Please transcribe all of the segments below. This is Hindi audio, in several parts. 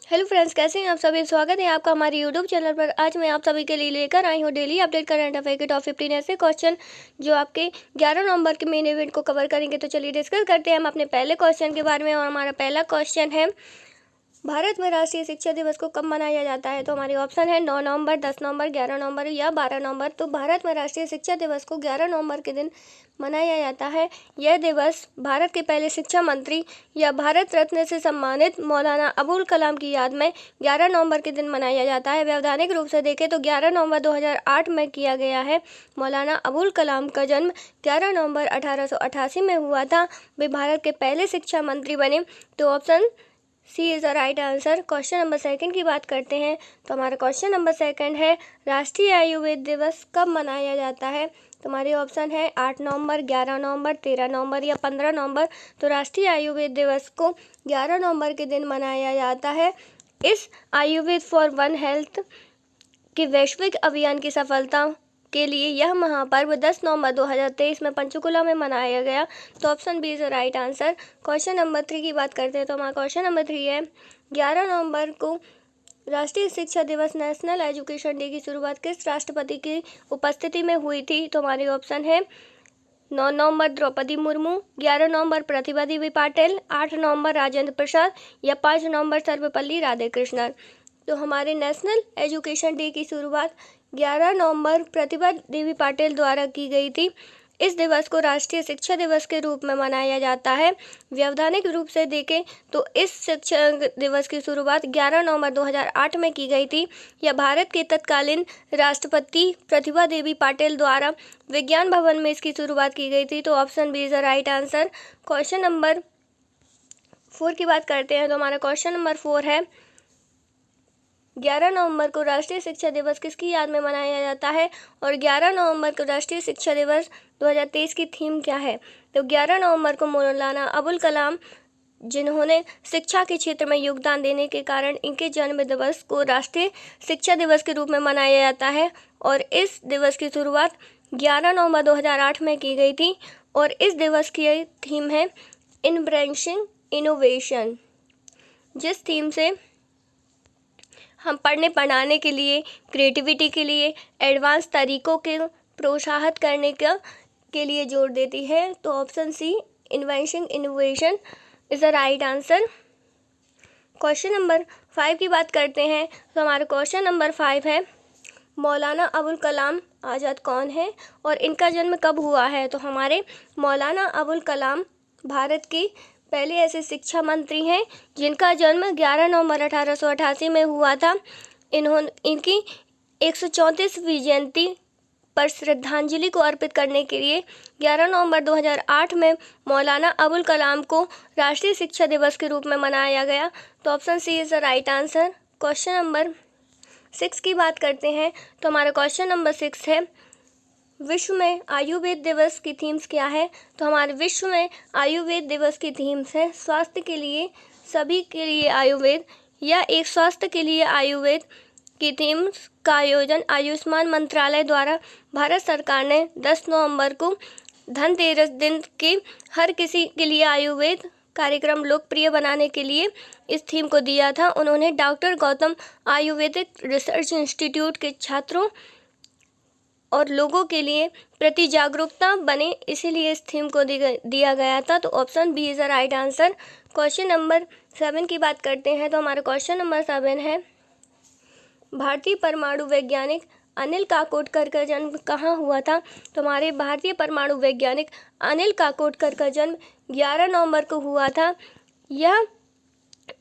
हेलो फ्रेंड्स, कैसे हैं आप सभी। स्वागत है आपका हमारे यूट्यूब चैनल पर। आज मैं आप सभी के लिए लेकर आई हूँ डेली अपडेट करंट अफेयर के टॉप 15 ऐसे क्वेश्चन जो आपके 11 नवंबर के मेन इवेंट को कवर करेंगे। तो चलिए डिस्कस करते हैं हम अपने पहले क्वेश्चन के बारे में। और हमारा पहला क्वेश्चन है, भारत में राष्ट्रीय शिक्षा दिवस को कब मनाया जाता है। तो हमारे ऑप्शन है 9 नवंबर, 10 नवंबर, 11 नवंबर या 12 नवंबर। तो भारत में राष्ट्रीय शिक्षा दिवस को 11 नवंबर के दिन मनाया जाता है। यह दिवस भारत के पहले शिक्षा मंत्री या भारत रत्न से सम्मानित मौलाना अबुल कलाम की याद में 11 नवंबर के दिन मनाया जाता है। वैधानिक रूप से देखें तो 11 नवंबर 2008 में किया गया है। मौलाना अबुल कलाम का जन्म 11 नवंबर 1888 में हुआ था। वे भारत के पहले शिक्षा मंत्री बने। तो option C is the right answer. Question number second की बात करते हैं। तो हमारा क्वेश्चन नंबर सेकंड है, राष्ट्रीय आयुर्वेद दिवस कब मनाया जाता है। तो हमारे ऑप्शन है 8 नवंबर, 11 नवंबर, 13 नवंबर या 15 नवंबर। तो राष्ट्रीय आयुर्वेद दिवस को 11 नवंबर के दिन मनाया जाता है। इस आयुर्वेद फॉर वन हेल्थ के वैश्विक अभियान की सफलता के लिए यह महापर्व 10 नवंबर 2023 में पंचकुला में मनाया गया। तो option B is the right answer. Question number 3 की बात करते हैं। तो हमारा क्वेश्चन नंबर 3 है, 11 नवंबर को राष्ट्रीय शिक्षा दिवस नेशनल एजुकेशन डे की शुरुआत किस राष्ट्रपति की उपस्थिति में हुई थी। तो हमारे ऑप्शन है 9 नवंबर द्रौपदी मुर्मू, 11 नवंबर प्रतिभा देवी पाटिल, 8 नवंबर राजेंद्र प्रसाद या 5 नवंबर सर्वपल्ली राधाकृष्णन। तो हमारे नेशनल एजुकेशन डे की शुरुआत 11 नवंबर प्रतिभा देवी पाटिल द्वारा की गई थी। इस दिवस को राष्ट्रीय शिक्षा दिवस के रूप में मनाया जाता है। वैधानिक रूप से देखें तो इस शिक्षा दिवस की शुरुआत 11 नवंबर 2008 में की गई थी। यह भारत के तत्कालीन राष्ट्रपति प्रतिभा देवी पाटिल द्वारा विज्ञान भवन में इसकी शुरुआत की गई थी। तो option B is the right answer. Question number 4 की बात करते हैं। तो हमारा क्वेश्चन नंबर 4 है, 11 नवंबर को राष्ट्रीय शिक्षा दिवस किसकी याद में मनाया जाता है और 11 नवंबर को राष्ट्रीय शिक्षा दिवस 2023 की थीम क्या है। तो 11 नवंबर को मौलाना अबुल कलाम, जिन्होंने शिक्षा के क्षेत्र में योगदान देने के कारण इनके जन्म दिवस को राष्ट्रीय शिक्षा दिवस के रूप में मनाया जाता है। और इस दिवस की शुरुआत 11 नवंबर 2008 में की गई थी। और इस दिवस की थीम है एम्ब्रेसिंग इनोवेशन, जिस थीम से हम पढ़ने पढ़ाने के लिए, क्रिएटिविटी के लिए, एडवांस तरीकों के प्रोत्साहित करने के लिए जोर देती है। तो option C invention innovation is the right answer. Question number 5 की बात करते हैं। तो हमारा क्वेश्चन नंबर 5 है, मौलाना अबुल कलाम आज़ाद कौन है और इनका जन्म कब हुआ है। तो हमारे मौलाना अबुल कलाम भारत की पहले ऐसे शिक्षा मंत्री हैं जिनका जन्म 11 नवंबर 1888 में हुआ था। इनकी 134वीं जयंती पर श्रद्धांजलि को अर्पित करने के लिए 11 नवंबर 2008 में मौलाना अबुल कलाम को राष्ट्रीय शिक्षा दिवस के रूप में मनाया गया। तो option C is the right answer. Question number 6 की बात करते हैं। तो हमारा क्वेश्चन नंबर 6 है, विश्व में आयुर्वेद दिवस की थीम्स क्या है। तो हमारे विश्व में आयुर्वेद दिवस की थीम्स है, स्वास्थ्य के लिए, सभी के लिए आयुर्वेद या एक स्वास्थ्य के लिए आयुर्वेद की थीम्स का आयोजन आयुष्मान मंत्रालय द्वारा भारत सरकार ने 10 नवंबर को धनतेरस दिन के हर किसी के लिए आयुर्वेद कार्यक्रम लोकप्रिय बनाने के लिए इस थीम को दिया था। उन्होंने doctor Gautam Ayurvedic research institute के छात्रों और लोगों के लिए प्रति जागरूकता बने, इसीलिए इस थीम को दिया गया था। तो option B is the right answer. Question number 7 की बात करते हैं। तो हमारा क्वेश्चन नंबर 7 है, भारतीय परमाणु वैज्ञानिक अनिल काकोडकर का जन्म कहाँ हुआ था। तो हमारे भारतीय परमाणु वैज्ञानिक अनिल काकोडकर का जन्म 11 नवंबर को हुआ था।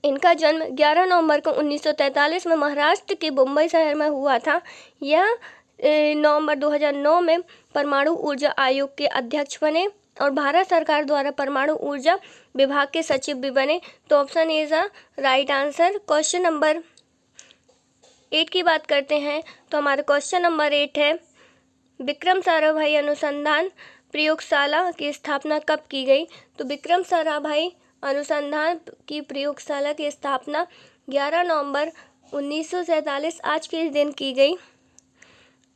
इनका जन्म 11 नवंबर को 1943 में महाराष्ट्र के मुंबई शहर में हुआ था। यह नवंबर 2009 में परमाणु ऊर्जा आयोग के अध्यक्ष बने और भारत सरकार द्वारा परमाणु ऊर्जा विभाग के सचिव भी बने। तो option A is the right answer. Question number 8 की बात करते हैं। तो हमारा क्वेश्चन नंबर 8 है, विक्रम साराभाई अनुसंधान प्रयोगशाला की स्थापना कब की गई। तो विक्रम साराभाई अनुसंधान की प्रयोगशाला की स्थापना 11 नवंबर 1947 आज के दिन की गई।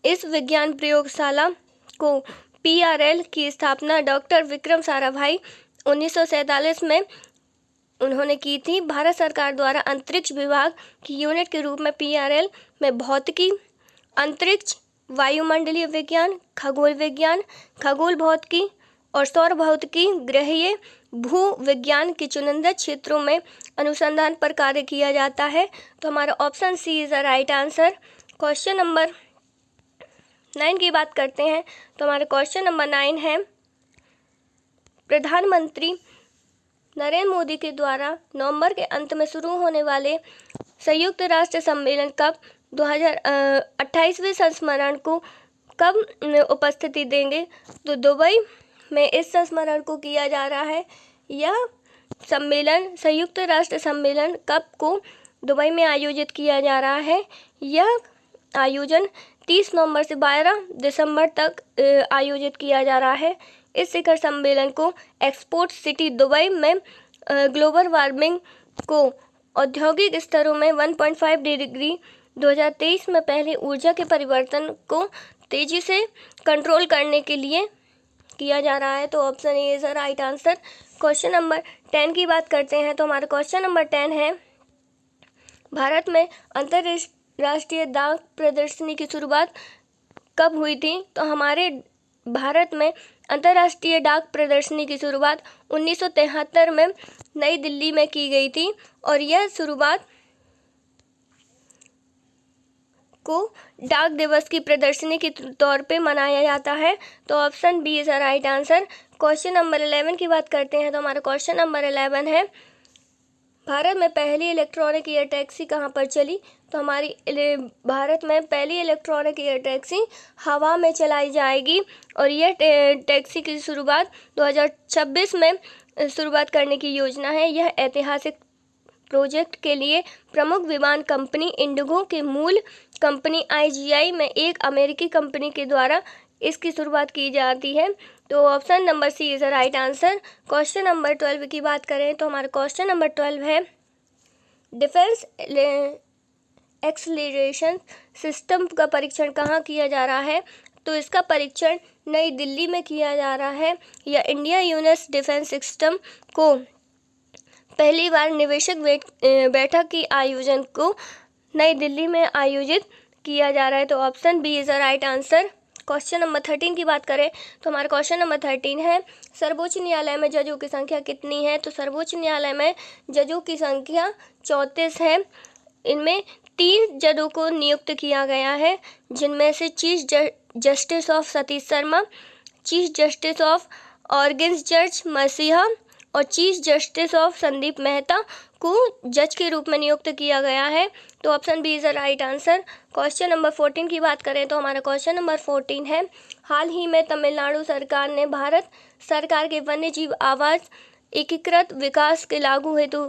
इस विज्ञान प्रयोगशाला को PRL की स्थापना डॉक्टर विक्रम साराभाई 1947 में उन्होंने की थी भारत सरकार द्वारा अंतरिक्ष विभाग की यूनिट के रूप में PRL में भौतिकी, अंतरिक्ष, वायुमंडलीय विज्ञान, खगोल विज्ञान, खगोल भौतिकी और सौर भौतिकी, ग्रहीय भू विज्ञान के चुनिंदा क्षेत्रों में अनुसंधान पर कार्य किया जाता है। तो हमारा option C is the right answer. Question number 9 की बात करते हैं। तो हमारा क्वेश्चन नंबर 9 है, प्रधानमंत्री नरेंद्र मोदी के द्वारा नवंबर के अंत में शुरू होने वाले संयुक्त राष्ट्र सम्मेलन कब 2028वें संस्मरण को कब उपस्थिति देंगे? तो दुबई में इस संस्मरण को किया जा रहा है। यह सम्मेलन संयुक्त राष्ट्र सम्मेलन कब को दुबई में आयोजित किया जा रहा है। यह आयोजन 30 नवंबर से 12 दिसंबर तक आयोजित किया जा रहा है। इस शिखर सम्मेलन को एक्सपोर्ट सिटी दुबई में ग्लोबल वार्मिंग को औद्योगिक स्तरों में 1.5 डिग्री 2023 में पहले ऊर्जा के परिवर्तन को तेजी से कंट्रोल करने के लिए किया जा रहा है। तो option A is the right answer. Question number 10 की बात करते हैं। तो हमारा क्वेश्चन नंबर 10 है, भारत में अंतर्राष्ट्रीय डाक प्रदर्शनी की शुरुआत कब हुई थी? तो हमारे भारत में अंतर्राष्ट्रीय डाक प्रदर्शनी की शुरुआत 1973 में नई दिल्ली में की गई थी और यह शुरुआत को डाक दिवस की प्रदर्शनी के तौर पे मनाया जाता है। तो option B is the right answer. Question number 11 की बात करते हैं। तो हमारा क्वेश्चन नंबर 11 है, भारत में पहली इलेक्ट्रॉनिक एयर टैक्सी कहाँ पर चली? तो हमारी भारत में पहली इलेक्ट्रॉनिक एयर टैक्सी हवा में चलाई जाएगी और यह टैक्सी की शुरुआत 2026 में शुरुआत करने की योजना है। यह ऐतिहासिक प्रोजेक्ट के लिए प्रमुख विमान कंपनी इंडिगो के मूल कंपनी IGI में एक अमेरिकी कंपनी के द्वारा इसकी शुरुआत की जाती है। तो option number C is the right answer. Question number 12 की बात करें तो हमारा क्वेश्चन नंबर 12 है, डिफेंस एक्सेलरेशन सिस्टम का परीक्षण कहाँ किया जा रहा है? तो इसका परीक्षण नई दिल्ली में किया जा रहा है। यह इंडिया यूएस डिफेंस सिस्टम को पहली बार निवेशक बैठक की आयोजन को नई दिल्ली में आयोजित किया जा रहा है। तो option B is the right answer. Question number 13 की बात करें तो हमारा क्वेश्चन नंबर 13 है, सर्वोच्च न्यायालय में जजों की संख्या कितनी है? तो सर्वोच्च न्यायालय में जजों की संख्या 34 है। इनमें 3 जजों को नियुक्त किया गया है, जिनमें से chief justice of Satish Sharma, chief justice of organs जज मसीहा और chief justice of Sandeep Mehta को जज के रूप में नियुक्त किया गया है। तो option B is the right answer. Question number 14 की बात करें तो हमारा क्वेश्चन नंबर 14 है, हाल ही में तमिलनाडु सरकार ने भारत सरकार के वन्य जीव आवास एकीकृत विकास के लागू हेतु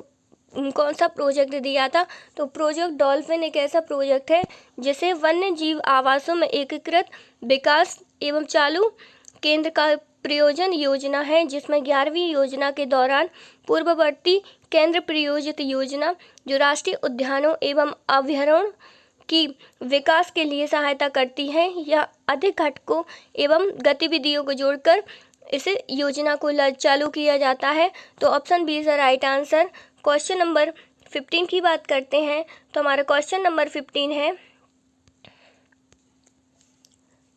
कौन सा प्रोजेक्ट दिया था? तो प्रोजेक्ट डॉल्फिन एक ऐसा प्रोजेक्ट है जिसे वन्य जीव आवासों में एकीकृत विकास एवं चालू केंद्र का प्रयोजन योजना है, जिसमें 11वीं योजना के दौरान पूर्ववर्ती केंद्र प्रयोजित योजना जो राष्ट्रीय उद्यानों एवं अभयारण्यों की विकास के लिए सहायता करती है, या अधिक घटकों एवं गतिविधियों को जोड़कर इस योजना को चालू किया जाता है। तो option B is the right answer. Question number 15 की बात करते हैं तो हमारा क्वेश्चन नंबर 15 है,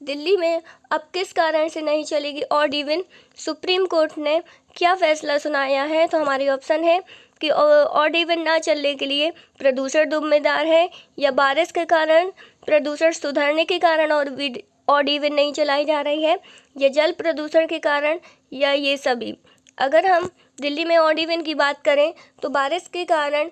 दिल्ली में अब किस कारण से नहीं चलेगी ऑड इवन? सुप्रीम कोर्ट ने क्या फैसला सुनाया है? तो हमारी ऑप्शन है कि ऑड इवन ना चलने के लिए प्रदूषण जिम्मेदार है, या बारिश के कारण प्रदूषण सुधरने के कारण और ऑड इवन नहीं चलाई जा रही है, या जल प्रदूषण के कारण, या ये सभी। अगर हम दिल्ली में ऑड इवन की बात करें तो बारिश के कारण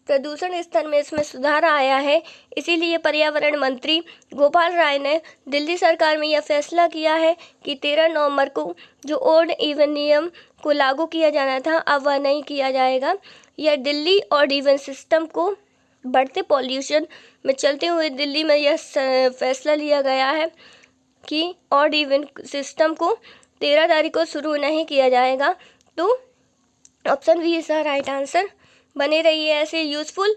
प्रदूषण स्तर में इसमें सुधार आया है, इसीलिए पर्यावरण मंत्री गोपाल राय ने दिल्ली सरकार में यह फैसला किया है कि 13 नवंबर को जो ऑड इवन नियम को लागू किया जाना था अब वह नहीं किया जाएगा। यह दिल्ली ऑड इवन सिस्टम को बढ़ते पॉल्यूशन में चलते हुए दिल्ली में यह फैसला लिया गया है कि ऑड इवन सिस्टम को 13 तारीख को शुरू नहीं किया जाएगा। तो option B is the right answer. बने रहिए ऐसे यूज़फुल